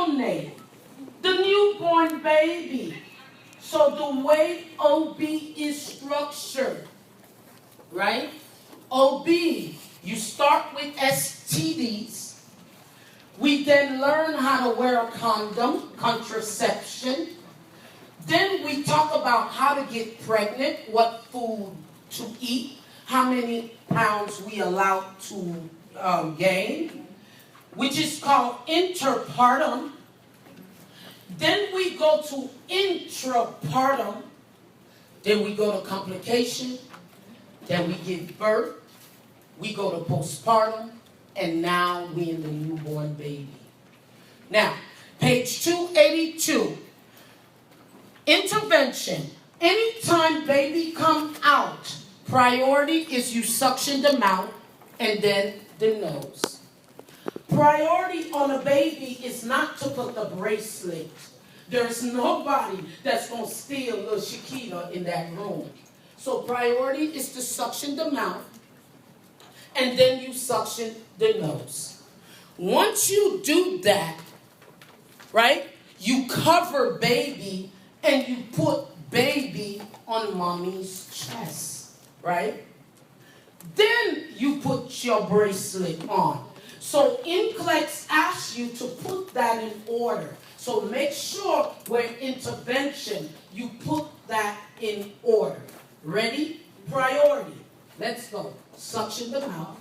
neonate, the newborn baby. So the way OB is structured, right? OB, you start with STDs. We then learn how to wear a condom, contraception. Then we talk about how to get pregnant, what food to eat, how many pounds we allow to gain, which is called interpartum. Then we go to intrapartum. Then we go to complication. Then we give birth. We go to postpartum. And now we in the newborn baby. Now, page 282. Intervention. Anytime baby come out, priority is you suction the mouth and then the nose. Priority on a baby is not to put the bracelet. There's nobody that's going to steal little Shakita in that room. So priority is to suction the mouth, and then you suction the nose. Once you do that, right, you cover baby and you put baby on mommy's chest, right? Then you put your bracelet on. So NCLEX asks you to put that in order. So make sure where intervention, you put that in order. Ready? Priority. Let's go. Suction the mouth,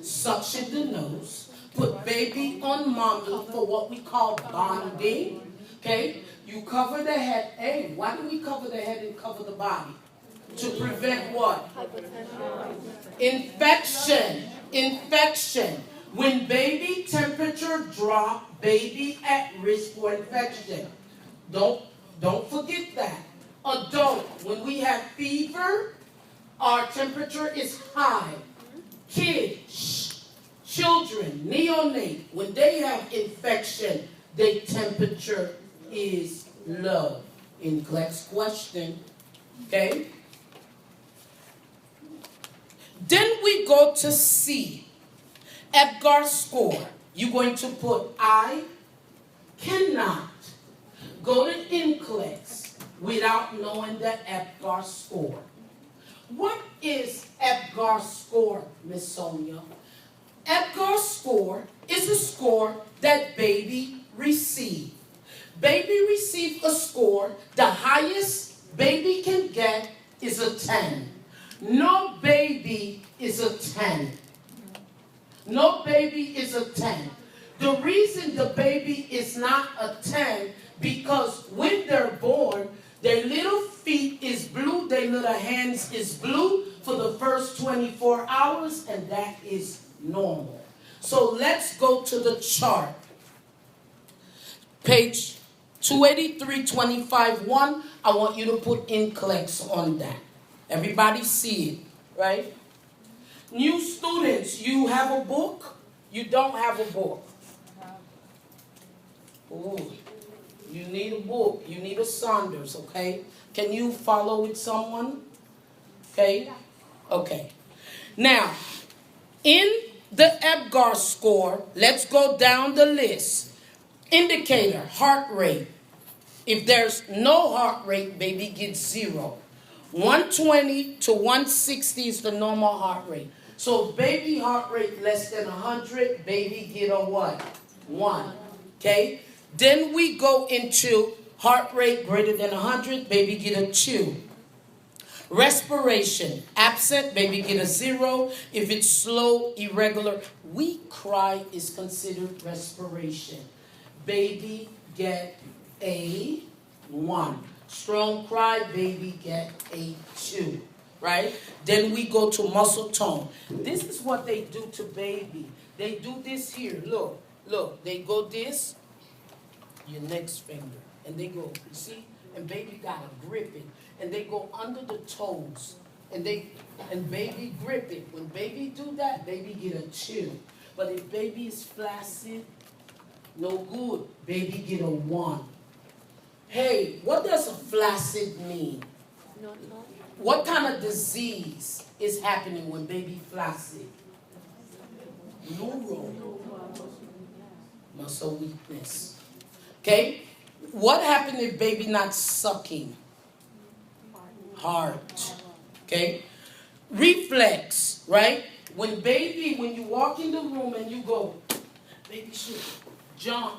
suction the nose, put baby on mommy for what we call bonding. Okay? You cover the head. Hey, why do we cover the head and cover the body? To prevent what? Infection. Infection. When baby temperature drop, baby at risk for infection. Don't forget that. Adult, when we have fever, our temperature is high. Kids, children, neonate, when they have infection, their temperature is low. NCLEX question. Okay? Then we go to C. Apgar score. You're going to put I cannot go to NCLEX without knowing the Apgar score. What is Apgar score, Miss Sonia? Apgar score is a score that baby received. Baby received a score, the highest baby can get is a 10. No baby is a 10. No baby is a 10. The reason the baby is not a 10, because when they're born, their little feet is blue, their little hands is blue for the first 24 hours, and that is normal. So let's go to the chart. Page 283.25.1, I want you to put NCLEX on that. Everybody see it, right? New students, you have a book? You don't have a book. Ooh, you need a book. You need a Saunders, okay? Can you follow with someone? Okay? Okay. Now, in the Apgar score, let's go down the list. Indicator, heart rate. If there's no heart rate, baby gets 0. 120 to 160 is the normal heart rate. So baby heart rate less than 100, baby get a what? 1. Okay? Then we go into heart rate greater than 100, baby get a 2. Respiration, absent, baby get a 0. If it's slow, irregular, weak cry is considered respiration. Baby get a 1. Strong cry, baby get a 2. Right? Then we go to muscle tone. This is what they do to baby. They do this here. Look, look. They go this, your next finger. And they go, you see? And baby got to grip it. And they go under the toes. And baby grip it. When baby do that, baby get a 2. But if baby is flaccid, no good. Baby get a 1. Hey, what does a flaccid mean? No. What kind of disease is happening when baby flaccid? Neuro. Muscle weakness. Okay? What happened if baby not sucking? Heart. Okay? Reflex, right? When you walk in the room and you go, baby should jump,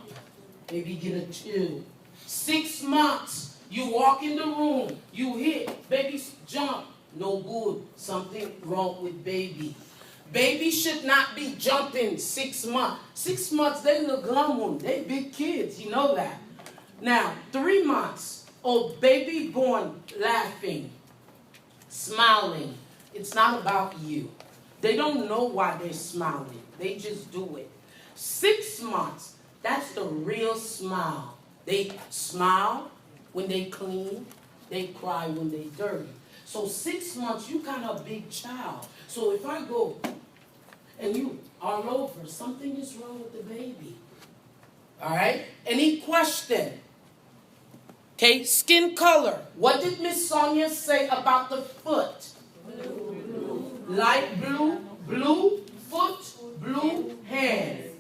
baby get a chill. 6 months, you walk in the room, you hit, baby jump, no good, something wrong with baby. Baby should not be jumping 6 months. 6 months, they look glum, they big kids, you know that. Now, 3 months, baby born laughing, smiling. It's not about you. They don't know why they're smiling. They just do it. 6 months, that's the real smile. They smile when they clean. They cry when they dirty. So 6 months, you kind of a big child. So if I go and you all over, something is wrong with the baby. All right? Any question? Okay, skin color. What did Miss Sonia say about the foot? Blue. Light blue, blue foot, blue hands.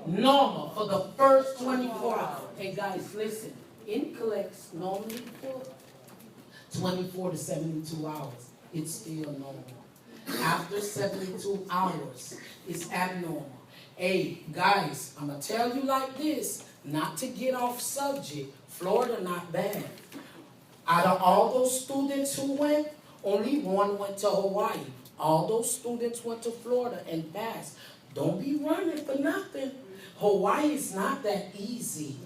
Normal for the first 24 hours. Hey guys, listen. NCLEX normally for 24 to 72 hours. It's still normal. After 72 hours, it's abnormal. Hey guys, I'm going to tell you like this, not to get off subject. Florida not bad. Out of all those students who went, only one went to Hawaii. All those students went to Florida and passed. Don't be running for nothing. Hawaii is not that easy.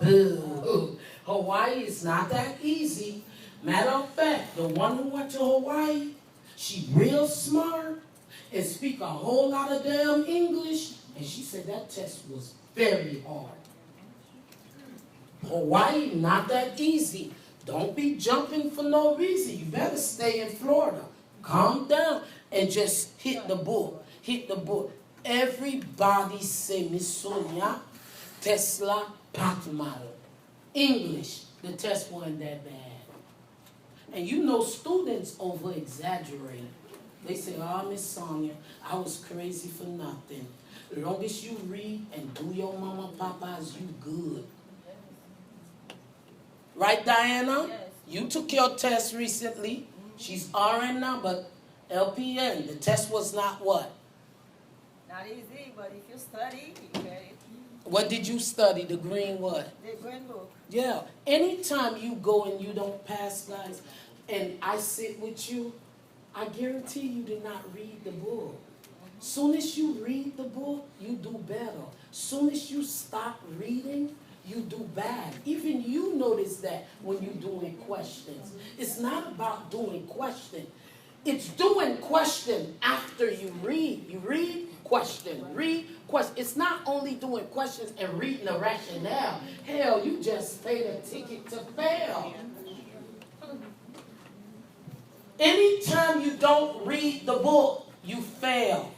Boo. Hawaii is not that easy. Matter of fact, the one who went to Hawaii, she real smart and speak a whole lot of damn English. And she said that test was very hard. Hawaii, not that easy. Don't be jumping for no reason. You better stay in Florida. Calm down and just hit the book. Hit the book. Everybody say Miss Sonia, Tesla, Patmalo. English, the test wasn't that bad. And you know students over-exaggerate. They say, oh, Miss Sonia, I was crazy for nothing. As long as you read and do your mama papas, you good. Right, Diana? Yes. You took your test recently. She's RN now, but LPN. The test was not what? Not easy, but if you study, you get it. What did you study? The green what? The green book. Yeah. Anytime you go and you don't pass, guys, and I sit with you, I guarantee you did not read the book. Soon as you read the book, you do better. Soon as you stop reading, you do bad. Even you notice that when you're doing questions. It's not about doing question. It's doing question after you read. You read, question, read, question. It's not only doing questions and reading the rationale. Hell, you just paid a ticket to fail. Anytime you don't read the book, you fail.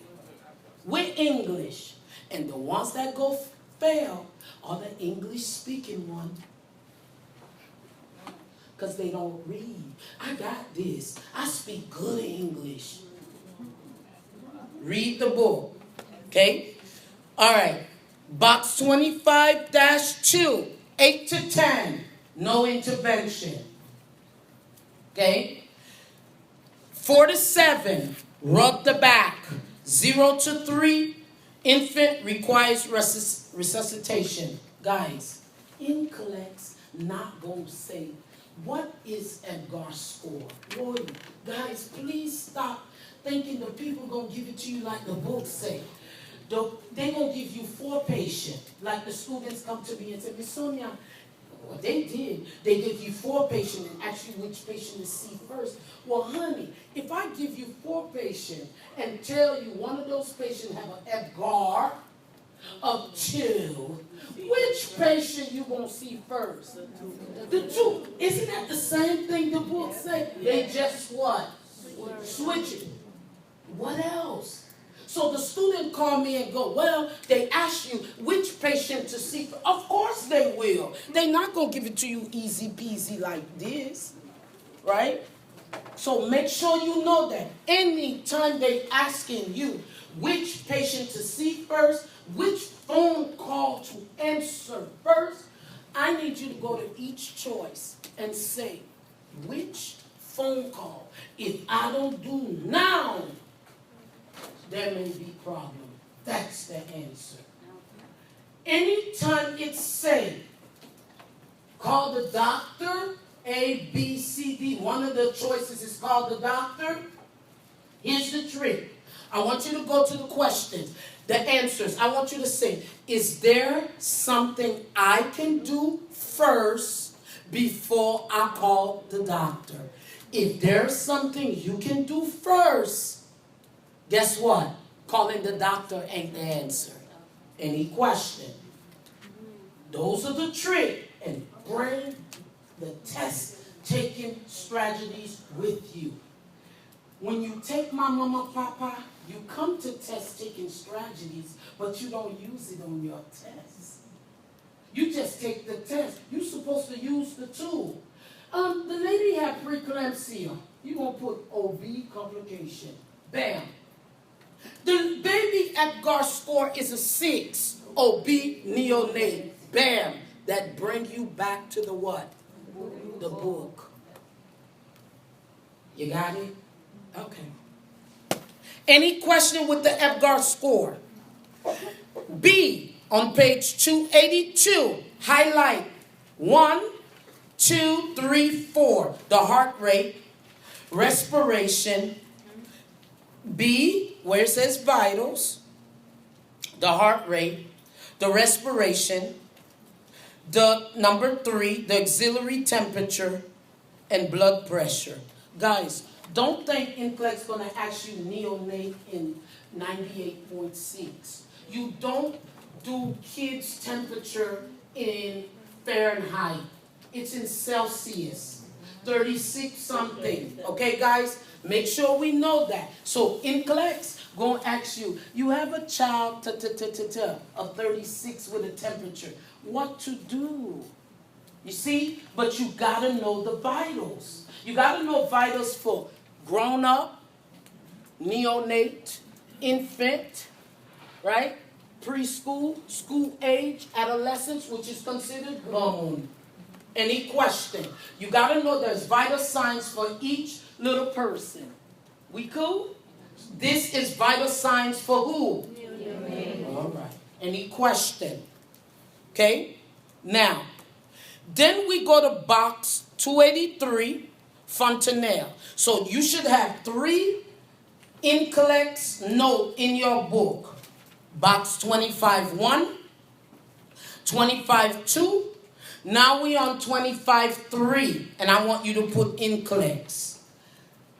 With English. And the ones that go fail are the English-speaking ones. Because they don't read. I got this. I speak good English. Read the book. Okay? All right. Box 25-2. 8 to 10. No intervention. Okay? 4 to 7. Rub the back. 0 to 3. Infant requires resuscitation. Guys, NCLEX not going to say, what is Edgar's score? Lord, guys, please stop thinking the people going to give it to you like the books say. They're going to give you 4 patients. Like the students come to me and say, Miss Sonia, what they did, they give you 4 patients and ask you which patient to see first. Well, honey, if I give you 4 patients and tell you one of those patients have an Edgar of 2, which patient you gonna see first? The 2. Isn't that the same thing the book say? They just what? Switch it. What else? So the student called me and go, well, they ask you which patient to see. Of course they will. They're not going to give it to you easy peasy like this, right? So make sure you know that. Anytime they asking you which patient to see first, which phone call to answer first, I need you to go to each choice and say, which phone call, if I don't do now, there may be problem. That's the answer. Anytime it say, call the doctor, A, B, C, D, one of the choices is call the doctor. Here's the trick. I want you to go to the questions, the answers. I want you to say, is there something I can do first before I call the doctor? If there's something you can do first, guess what? Calling the doctor ain't the answer. Any question? Those are the trick. And bring the test-taking strategies with you. When you take my mama, papa, you come to test-taking strategies, but you don't use it on your test. You just take the test. You're supposed to use the tool. The lady had preeclampsia. You're going to put OB complication. Bam. The baby Apgar score is a 6. OB neonate. Bam. That bring you back to the what? The book. You got it? Okay. Any question with the Apgar score? B, on page 282, highlight 1, 2, 3, 4. The heart rate, respiration. B, where it says vitals, the heart rate, the respiration. The number 3, the auxiliary temperature and blood pressure. Guys, don't think NCLEX going to ask you neonate in 98.6. You don't do kids' temperature in Fahrenheit. It's in Celsius, 36 something. Okay, guys? Make sure we know that. So NCLEX going to ask you, you have a child of 36 with a temperature. What to do? You see? But you got to know the vitals. You got to know vitals for grown-up, neonate, infant, right? Preschool, school age, adolescence, which is considered grown. Any question? You got to know there's vital signs for each little person. We cool? This is vital signs for who? All right. Any question? Okay? Now, then we go to box 283, Fontanelle. So you should have 3 NCLEX note in your book. Box 25-1, 25-2. Now we on 25-3, and I want you to put NCLEX.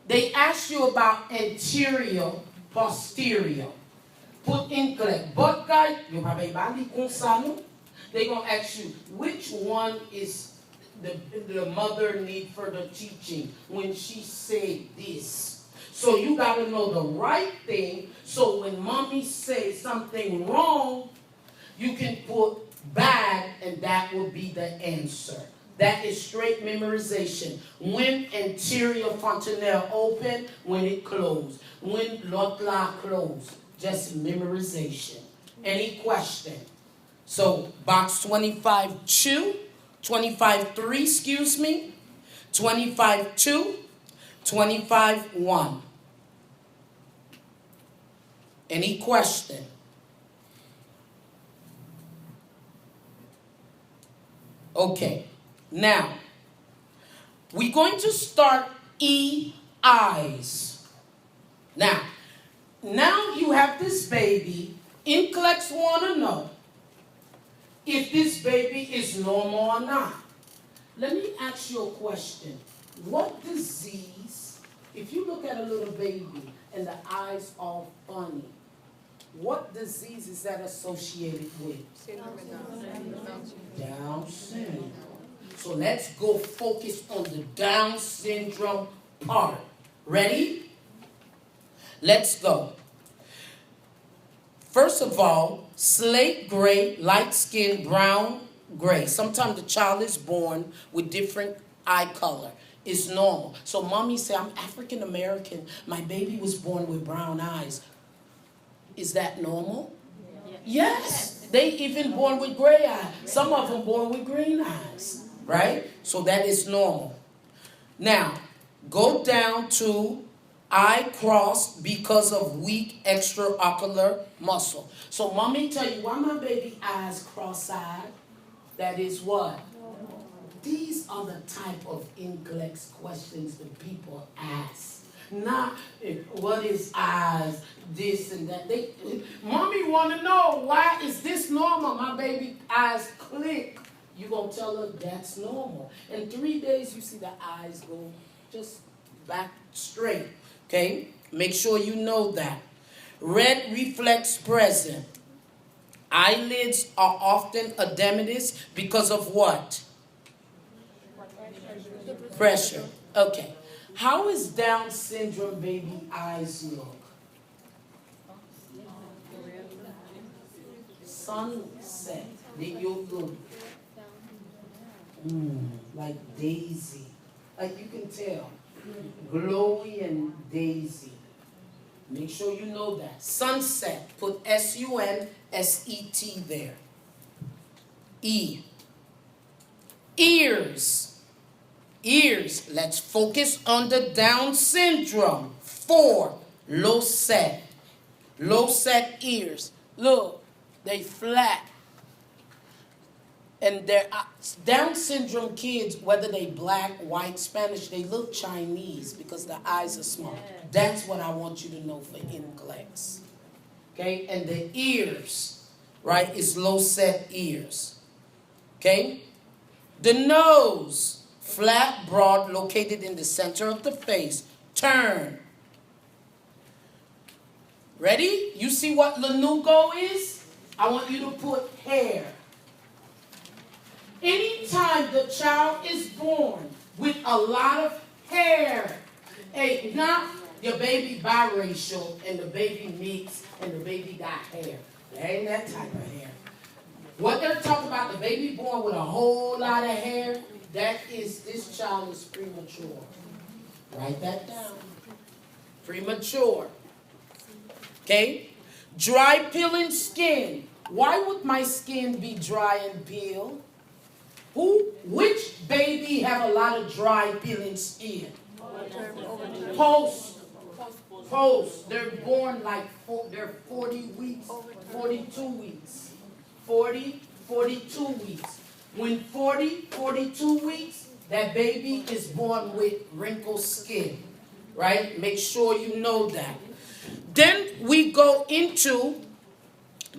They ask you about anterior, posterior. Put NCLEX. But guys, you have a body consano. They're going to ask you, which one is the mother need further teaching when she say this? So you got to know the right thing, so when mommy says something wrong, you can put bad, and that will be the answer. That is straight memorization. When anterior fontanelle open, when it closed. When l'autre closed. Just memorization. Any question? So, box 25-2, 25-3, excuse me, 25-2, 25-1. Any question? Okay. Now, we're going to start EIs. Now you have this baby. NCLEX want to know if this baby is normal or not. Let me ask you a question. What disease, if you look at a little baby and the eyes are funny, what disease is that associated with? Down syndrome. So let's go focus on the Down syndrome part. Ready? Let's go. First of all, slate gray, light skin, brown, gray. Sometimes the child is born with different eye color. It's normal. So mommy say, I'm African American. My baby was born with brown eyes. Is that normal? Yes, they even born with gray eyes. Some of them born with green eyes, right? So that is normal. Now, go down to eye crossed because of weak extraocular muscle. So mommy tell you why my baby eyes cross-eyed. That is what? These are the type of NCLEX questions that people ask. Not what is eyes, this and that. Mommy want to know, why is this normal? My baby eyes click. You going to tell her that's normal. In 3 days, you see the eyes go just back straight. Okay? Make sure you know that. Red reflex present. Eyelids are often edematous because of what? Pressure. Okay. How is Down syndrome baby eyes look? Sunset. You look like daisy. Like you can tell. Glowy and daisy. Make sure you know that. Sunset. Put S-U-N-S-E-T there. E. Ears. Ears. Let's focus on the Down syndrome. 4. Low set. Low set ears. Look, they flat. And they're Down syndrome kids, whether they black, white, Spanish, they look Chinese because the eyes are small. That's what I want you to know for NCLEX. Okay? And the ears, right, is low set ears. Okay? The nose. Flat, broad, located in the center of the face. Turn. Ready? You see what lanugo is? I want you to put hair. Anytime the child is born with a lot of hair, hey, not your baby biracial and the baby mixed and the baby got hair. There ain't that type of hair. What they're talking about, the baby born with a whole lot of hair, that is, this child is premature. Write that down. Premature. Okay? Dry peeling skin. Why would my skin be dry and peel? Which baby have a lot of dry peeling skin? Post. They're born like, they're 40 weeks, 42 weeks. 40, 42 weeks. When 40, 42 weeks, that baby is born with wrinkled skin, right? Make sure you know that. Then we go into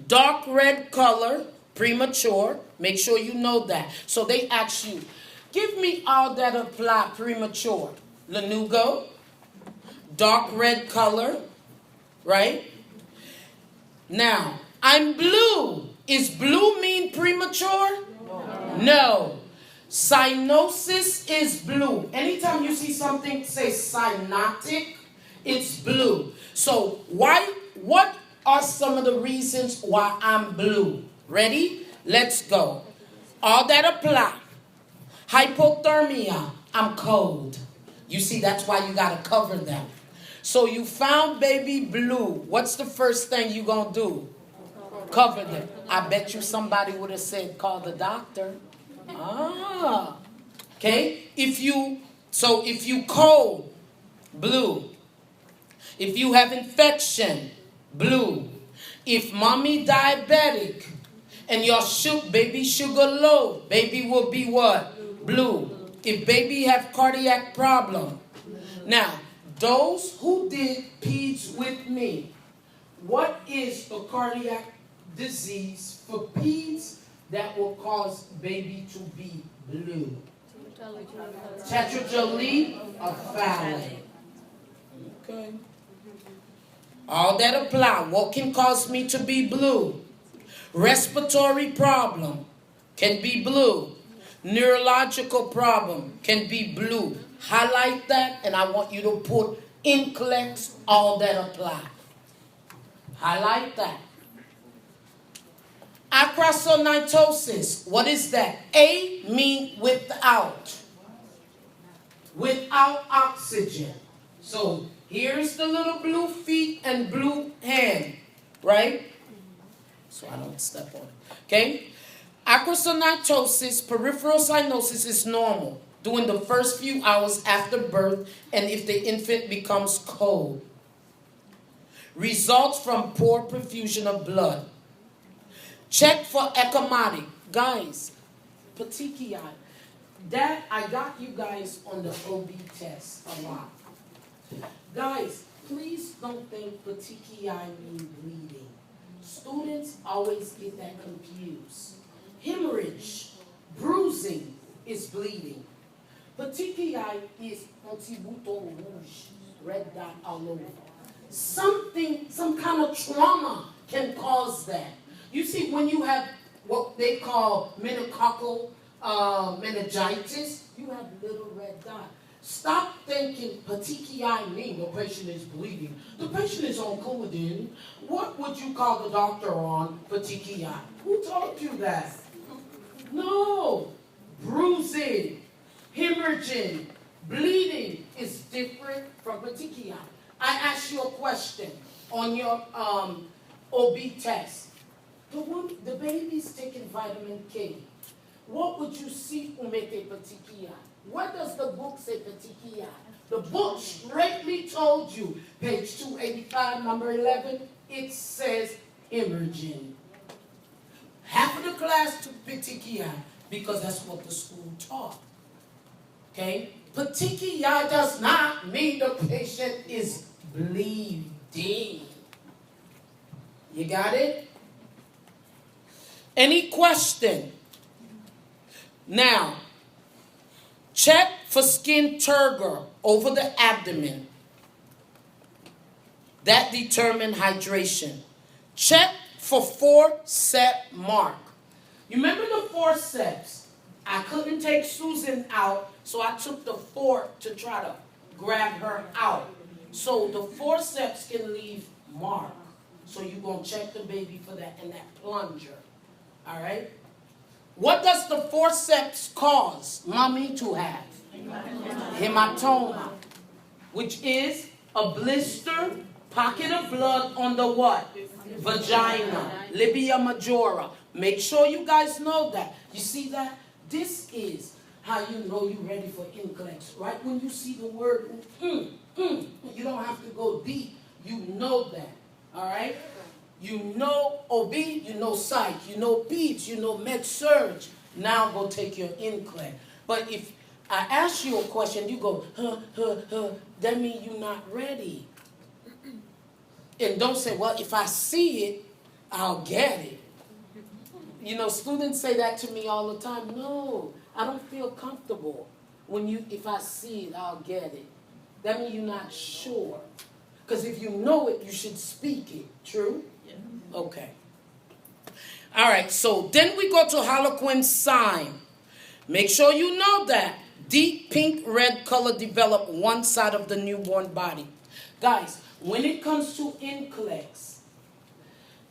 dark red color, premature. Make sure you know that. So they ask you, give me all that apply premature. Lanugo, dark red color, right? Now, I'm blue. Is blue mean premature? No. Cyanosis is blue. Anytime you see something say cyanotic, it's blue. So what are some of the reasons why I'm blue? Ready? Let's go. All that apply. Hypothermia, I'm cold. You see, that's why you got to cover them. So you found baby blue. What's the first thing you going to do? Cover them. I bet you somebody would have said, call the doctor. Okay? If you cold, blue. If you have infection, blue. If mommy diabetic and your baby sugar low, baby will be what? Blue. If baby have cardiac problem. Now, those who did peds with me, what is a cardiac disease for peds that will cause baby to be blue? Tetraglycerol or phthalate. Okay. All that apply. What can cause me to be blue? Respiratory problem can be blue. Neurological problem can be blue. Highlight that, and I want you to put NCLEX, all that apply. Highlight that. Aquasonic, what is that? A mean without. Without oxygen. So here's the little blue feet and blue hand, right? so I don't step on it. Okay? Aquasonic ptosis, peripheral cyanosis is normal during the first few hours after birth and if the infant becomes cold. Results from poor perfusion of blood. Check for ecchymotic. Guys, petechiae. That, I got you guys on the OB test a lot. Guys, please don't think petechiae means bleeding. Students always get that confused. Hemorrhage, bruising is bleeding. Petechiae is un petit bouton rouge, red dot all over. Some kind of trauma can cause that. You see, when you have what they call meningococcal meningitis, you have little red dots. Stop thinking petechiae means the patient is bleeding. The patient is on Coumadin. What would you call the doctor on petechiae? Who taught you that? No. Bruising, hemorrhaging, bleeding is different from petechiae. I asked you a question on your OB test. The baby's taking vitamin K. What would you see umete petechiae? What does the book say petechiae? The book straightly told you, page 285, number 11, it says hemorrhaging. Half of the class took petechiae because that's what the school taught. Okay? Petechiae does not mean the patient is bleeding. You got it? Any question? Now, check for skin turgor over the abdomen. That determines hydration. Check for forceps mark. You remember the forceps? I couldn't take Susan out, so I took the fork to try to grab her out. So the forceps can leave mark. So you're going to check the baby for that in that plunger. All right? What does the forceps cause mommy to have? Hematoma, which is a blister, pocket of blood on the what? Vagina, labia majora. Make sure you guys know that. You see that? This is how you know you're ready for NCLEX. Right when you see the word, you don't have to go deep. You know that. All right? You know OB, you know psych, you know peds, you know med surg. Now go take your NCLEX. But if I ask you a question, you go, that means you're not ready. And don't say, well, if I see it, I'll get it. You know, students say that to me all the time. No, I don't feel comfortable. If I see it, I'll get it. That means you're not sure. Because if you know it, you should speak it. True? Yeah. Okay. All right, so then we go to Harlequin sign. Make sure you know that. Deep pink red color develop one side of the newborn body. Guys, when it comes to NCLEX,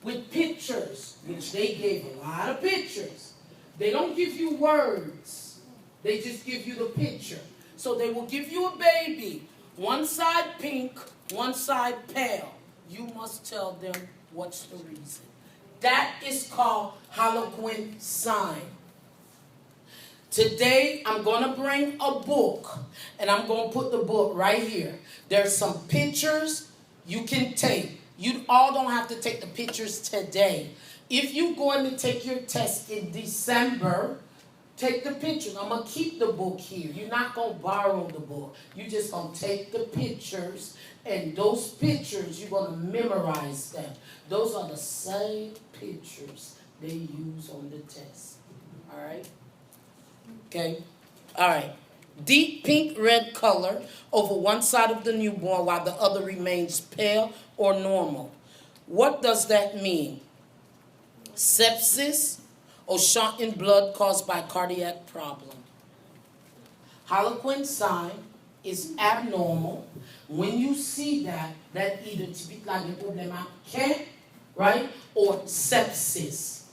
with pictures, which they gave a lot of pictures, they don't give you words. They just give you the picture. So they will give you a baby, one side pink, one side pale. You must tell them what's the reason. That is called Harlequin sign. Today, I'm going to bring a book, and I'm going to put the book right here. There's some pictures you can take. You all don't have to take the pictures today. If you're going to take your test in December, take the pictures. I'm going to keep the book here. You're not going to borrow the book. You're just going to take the pictures, and those pictures, you're going to memorize them. Those are the same pictures they use on the test. All right? Okay? All right. Deep pink red color over one side of the newborn while the other remains pale or normal. What does that mean? Sepsis or shot in blood caused by cardiac problem. Harlequin sign is abnormal. When you see that either typique la problème, right, or sepsis.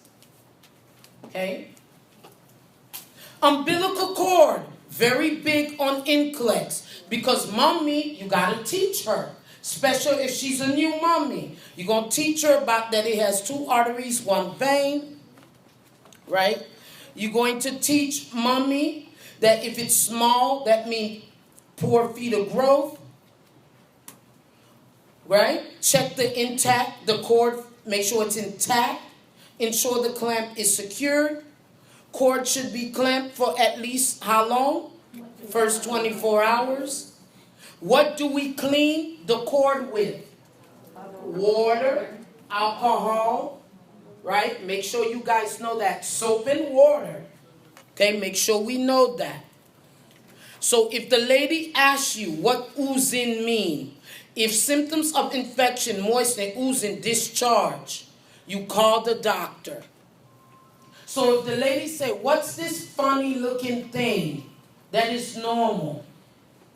Okay? Umbilical cord, very big on NCLEX because mommy, you got to teach her. Especially if she's a new mommy. You're going to teach her about that it has 2 arteries, 1 vein, right? You're going to teach mommy that if it's small, that means poor fetal growth, right? Check the cord, make sure it's intact. Ensure the clamp is secured. Cord should be clamped for at least how long? First 24 hours. What do we clean the cord with? Water, alcohol, right? Make sure you guys know that. Soap and water. Okay, make sure we know that. So if the lady asks you what oozing mean, if symptoms of infection, moistening, oozing, discharge, you call the doctor. So if the lady say, what's this funny looking thing? That is normal.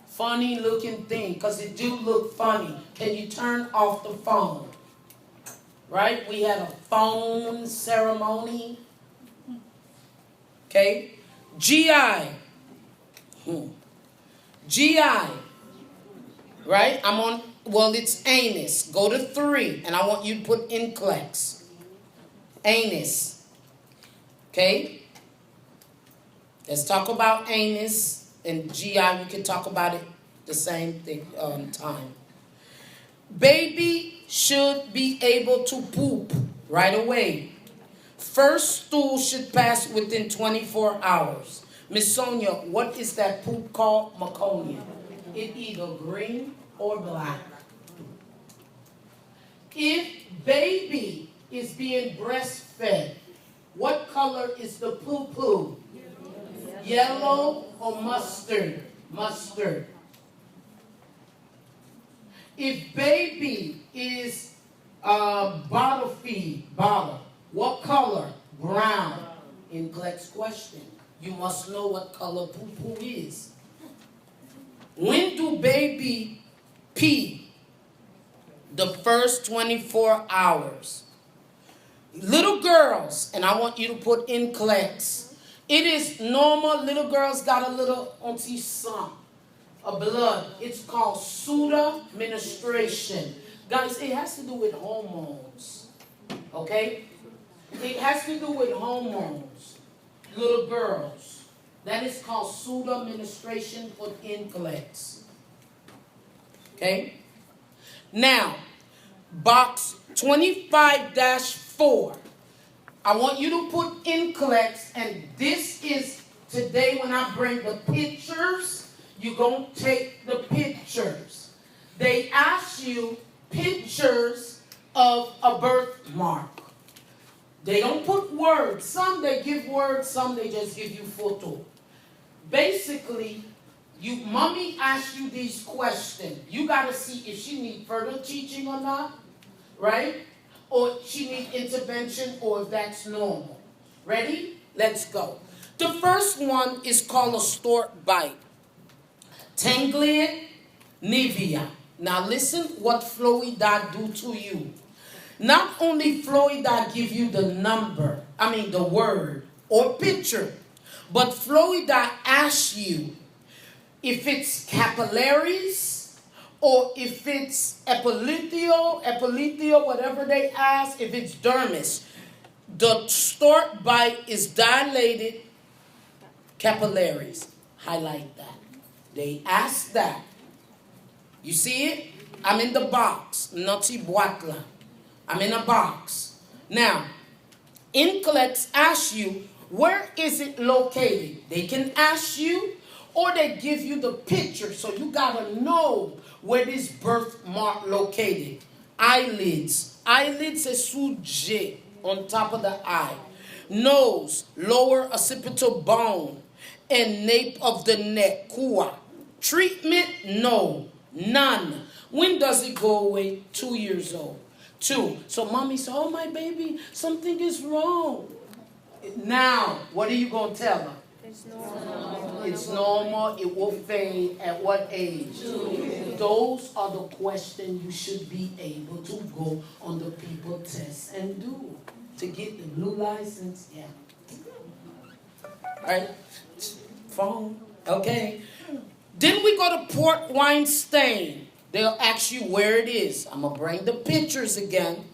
Funny looking thing, because it do look funny. Can you turn off the phone? Right? We had a phone ceremony. Okay? GI. GI. Right? It's anus. Go to 3, and I want you to put NCLEX. Anus. Okay? Let's talk about anus and GI. We can talk about it the same time. Baby should be able to poop right away. First stool should pass within 24 hours. Miss Sonia, what is that poop called? Meconium. It's either green or black. If baby is being breastfed, what color is the poo-poo? Yellow or mustard? Mustard. If baby is bottle feed, what color? Brown. NCLEX question. You must know what color poo-poo is. When do baby pee? The first 24 hours. Little girls, and I want you to put NCLEX. It is normal. Little girls got a little some blood. It's called pseudo-menstruation. Guys, it has to do with hormones. Okay? It has to do with hormones. Little girls. That is called pseudo-menstruation for NCLEX. Okay? Now, box 25-4. I want you to put NCLEX, and this is today when I bring the pictures, you're going to take the pictures. They ask you pictures of a birthmark. They don't put words. Some they give words, some they just give you photo. Basically, mommy asks you these questions. You got to see if she needs further teaching or not, right? Or she needs intervention, or if that's normal. Ready? Let's go. The first one is called a stork bite. Tingling, Nivea. Now listen what Florida do to you. Not only Florida give you the word or picture, but Florida asks you if it's capillaries, or if it's epithelial, whatever they ask, if it's dermis. The stork bite is dilated capillaries. Highlight that. They ask that. You see it? I'm in the box. Noti boitla. I'm in a box. Now, NCLEX asks you, where is it located? They can ask you, or they give you the picture, so you gotta know where this birthmark located. Eyelids. Eyelids is suje on top of the eye. Nose, lower occipital bone, and nape of the neck. Kua. Treatment? No. None. When does it go away? 2 years old. 2. So mommy said, oh my baby, something is wrong. Now, what are you going to tell her? It's normal. It's normal. It will fade at what age? 2. Those are the questions you should be able to go on the people test and do to get the blue license. Yeah. All right. Phone. Okay. Then we go to port wine stain. They'll ask you where it is. I'm going to bring the pictures again.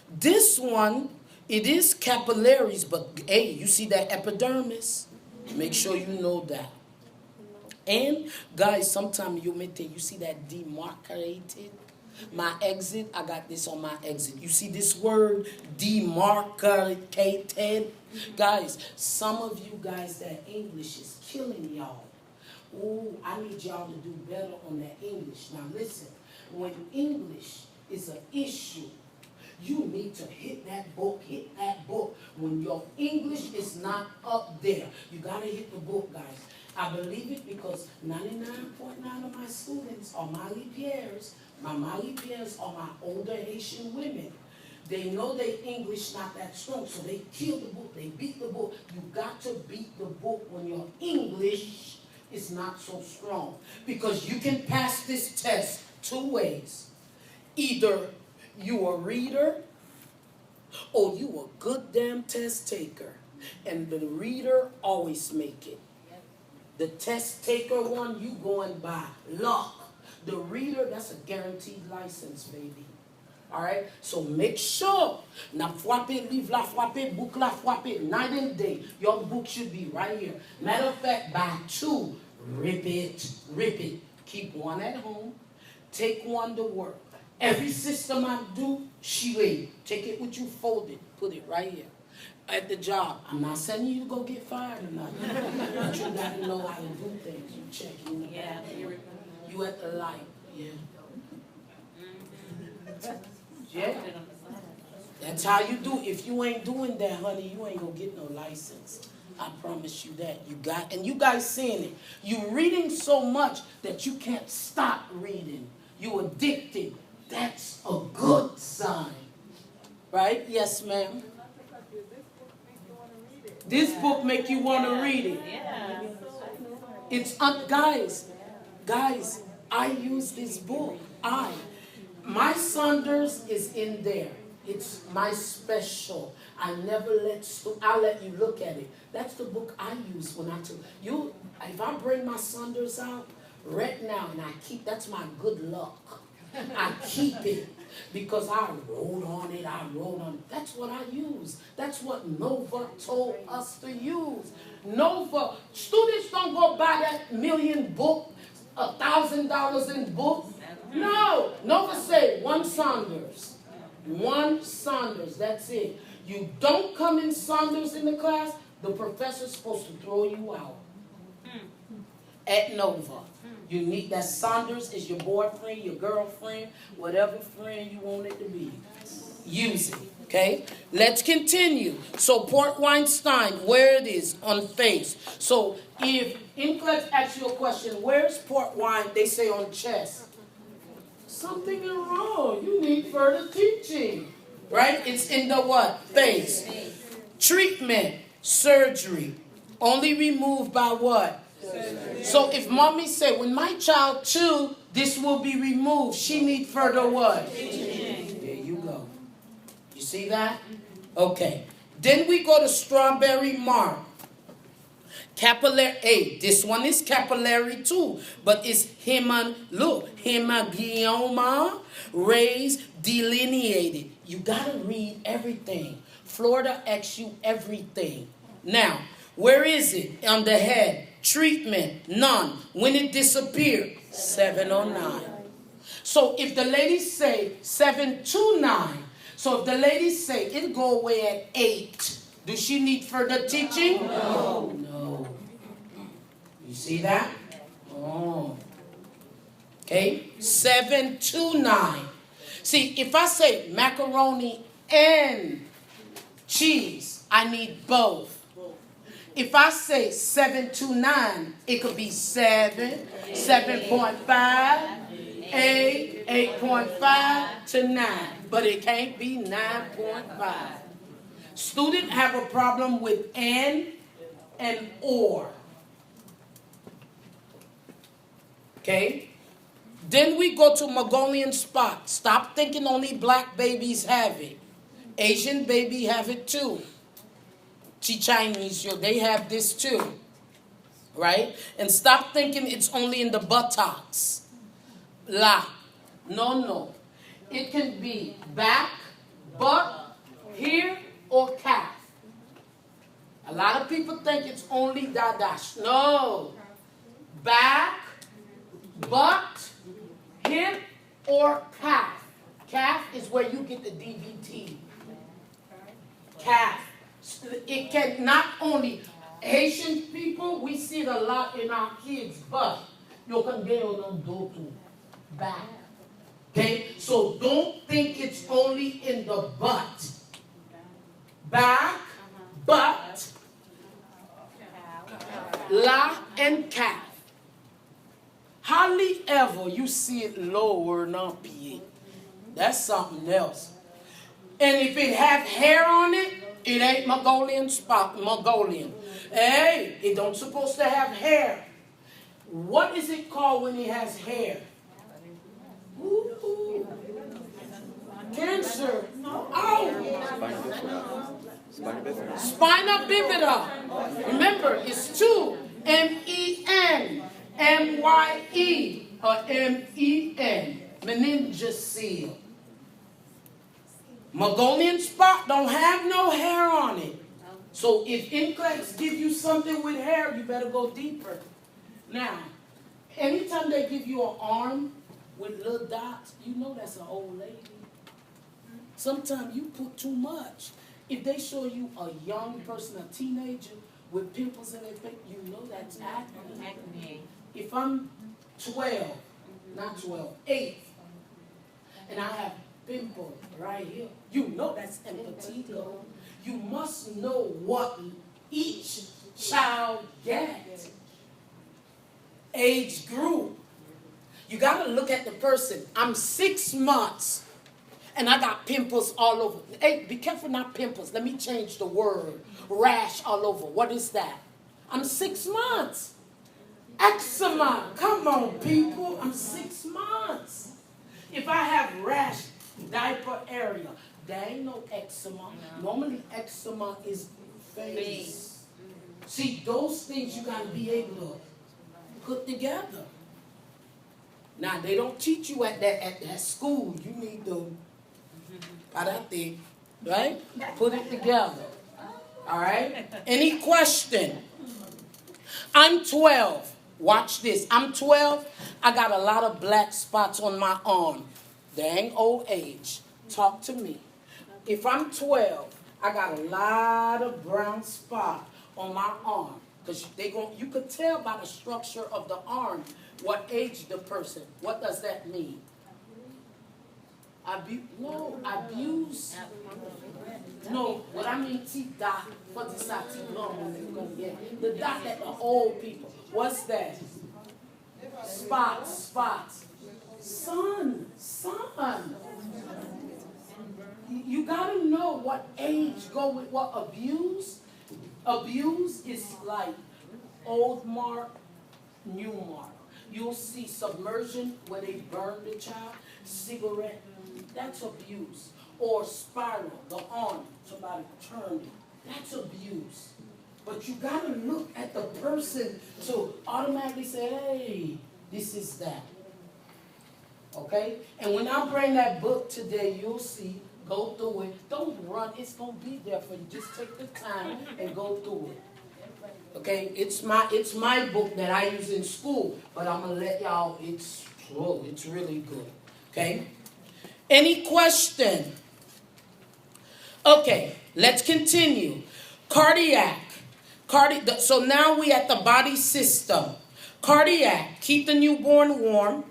This one, it is capillaries, but hey, you see that epidermis? Make sure you know that. And guys, sometimes you may think, you see that demarcated? My exit, I got this on my exit. You see this word, demarcated? Guys, some of you guys, that English is killing y'all. Ooh, I need y'all to do better on that English. Now listen, when English is an issue, you need to hit that book, When your English is not up there, you got to hit the book, guys. I believe it because 99.9 of my students are Mali Pierres. My Mali Pierres are my older Haitian women. They know their English not that strong, so they kill the book, they beat the book. You got to beat the book when your English is not so strong. Because you can pass this test two ways. Either you a reader or you a good damn test taker. And the reader always make it. The test taker one, you going by luck. The reader, that's a guaranteed license, baby. All right? So make sure. Na fwape, live la fwape, book la fwape, night and day. Your book should be right here. Matter of fact, buy two. Rip it. Keep one at home. Take one to work. Every system I do, she wait. Take it with you, fold it, put it right here. At the job, I'm not sending you to go get fired or nothing. But you got to know how to do things. You check in the back. You at the light. Yeah. That's how you do. If you ain't doing that, honey, you ain't gonna get no license. I promise you that. And you guys seeing it. You reading so much that you can't stop reading. You addicted. That's a good sign. Right? Yes, ma'am. This book make you want to read it. Yeah. It's guys, I use this book. My Saunders is in there. It's my special. I never I'll let you look at it. That's the book I use when I tell you. If I bring my Saunders out right now and that's my good luck. I keep it because I wrote on it. That's what I use. That's what Nova told us to use. Nova, students don't go buy that million book, $1,000 in book. No, Nova say one Saunders. One Saunders, that's it. You don't come in Saunders in the class, the professor's supposed to throw you out. At Nova. You need that Saunders is your boyfriend, your girlfriend, whatever friend you want it to be. Use it, okay? Let's continue. So Port Weinstein, where it is on face. So if NCLEX asks you a question, where's Port Wine? They say on chest. Something is wrong. You need further teaching, right? It's in the what? Face. Treatment, surgery, only removed by what? So if mommy say, when my child chew, this will be removed, she need further what? There you go. You see that? Okay. Then we go to strawberry mark. Capillary. Hey, this one is capillary too, but it's hemangioma, raised, delineated. You gotta read everything. Florida asks you everything. Now, where is it? On the head. Treatment, none. When it disappeared, 709. So if the ladies say 729, so if the ladies say it go away at 8, does she need further teaching? No. You see that? Oh. Okay, 729. See, if I say macaroni and cheese, I need both. If I say 729, it could be 7, 7.5, 8, 8.5 to 9. But it can't be 9.5. Student have a problem with and or. Okay? Then we go to Mongolian spot. Stop thinking only black babies have it. Asian baby have it too. Chinese, they have this too, right? And stop thinking it's only in the buttocks. No. It can be back, butt, here, or calf. A lot of people think it's only dadash. No. Back, butt, hip, or calf. Calf is where you get the DVT. Calf. It can not only Haitian people, we see it a lot in our kids' butt. You can get on the back. Okay? So don't think it's only in the butt. Back, butt, la, and calf. Hardly ever you see it lower than PA. That's something else. And if it have hair on it, it ain't Mongolian. Hey, it don't supposed to have hair. What is it called when it has hair? Ooh. Cancer. Oh. Spina bifida. Remember, it's two. M-E-N. M-Y-E. Or M-E-N. Meningocele. Mongolian spot don't have no hair on it. So if NCLEX give you something with hair, you better go deeper. Now, anytime they give you an arm with little dots, you know that's an old lady. Sometimes you put too much. If they show you a young person, a teenager, with pimples in their face, you know that's acne. If I'm 8, and I have pimple right here, you know that's impetigo. You must know what each child gets. Age group. You got to look at the person. I'm 6 months, and I got pimples all over. Hey, be careful, not pimples. Let me change the word. Rash all over. What is that? I'm 6 months. Eczema. Come on, people. I'm 6 months. If I have rash, diaper area, there ain't no eczema. Normally, eczema is face. See, those things you got to be able to put together. Now, they don't teach you at that school. You need to, right? Put it together. All right? Any question? I'm 12. Watch this. I'm 12. I got a lot of black spots on my arm. They ain't old age. Talk to me. If I'm 12, I got a lot of brown spot on my arm. Because you could tell by the structure of the arm what age the person. What does that mean? Abuse. No, what I mean, dot for the the dot that the old people. What's that? Spots. Sun. You gotta know what age go with what abuse. Abuse is like old mark, new mark. You'll see submersion where they burn the child, cigarette, that's abuse. Or spiral, the arm, somebody turned it, that's abuse. But you gotta look at the person to automatically say, hey, this is that. Okay? And when I bring that book today, you'll see, go through it. Don't run, it's gonna be there for you. Just take the time and go through it. Okay, it's my book that I use in school, but I'm gonna let y'all. It's really good. Okay. Any question? Okay, let's continue. Cardiac. So now we at the body system. Cardiac. Keep the newborn warm.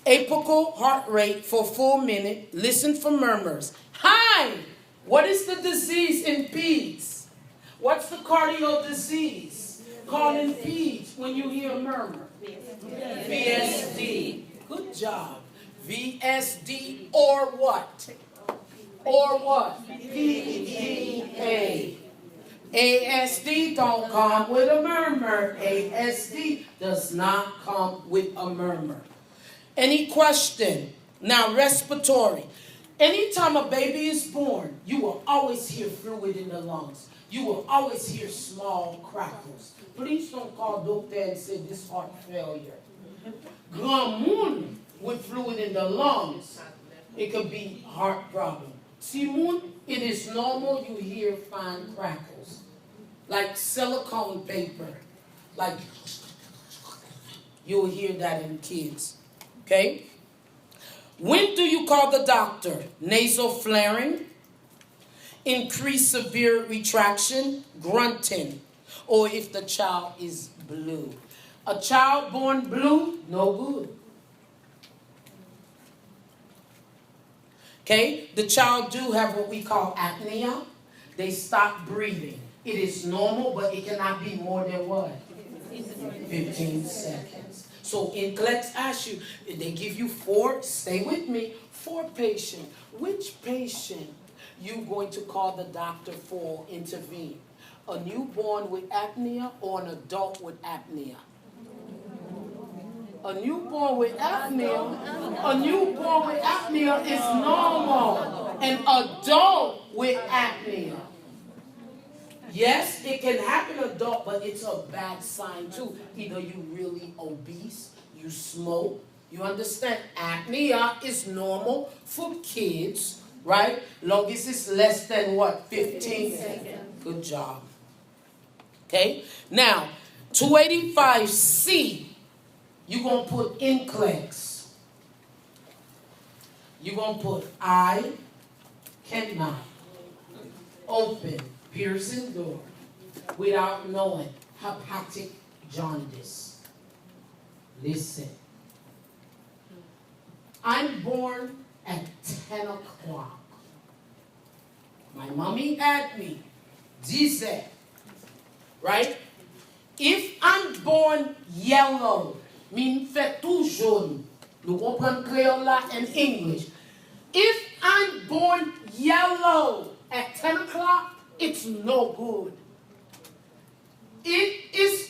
Apical heart rate for full minute. Listen for murmurs. Hi. What is the disease in peds? What's the cardio disease called in peds when you hear a murmur? VSD. Good job. VSD or what? Or what? PDA. ASD don't come with a murmur. ASD does not come with a murmur. Any question? Now, respiratory. Anytime a baby is born, you will always hear fluid in the lungs. You will always hear small crackles. Please don't call doctor and say this heart failure. Grand monde, with fluid in the lungs. It could be heart problem. Simon, it is normal you hear fine crackles, like silicone paper, like you'll hear that in kids. Okay? When do you call the doctor? Nasal flaring, increased severe retraction, grunting, or if the child is blue. A child born blue, no good. Okay, the child do have what we call apnea. They stop breathing. It is normal, but it cannot be more than what? 15 seconds. So NCLEX asks you, they give you 4, stay with me, 4 patients. Which patient you going to call the doctor for intervene? A newborn with apnea or an adult with apnea? A newborn with apnea is normal. An adult with apnea. Yes, it can happen adult, but it's a bad sign too. Either you really obese, you smoke, you understand? Apnea is normal for kids, right? Long as it's less than what? 15 seconds. Good job. Okay, now 285C. You're going to put NCLEX. You're going to put I cannot open piercing door without knowing hepatic jaundice. Listen. I'm born at 10 o'clock. My mommy had me. Dice. Right? If I'm born yellow, mean fait tout jaune. Nous comprenons créole là in English. If I'm born yellow at 10 o'clock, it's no good. It is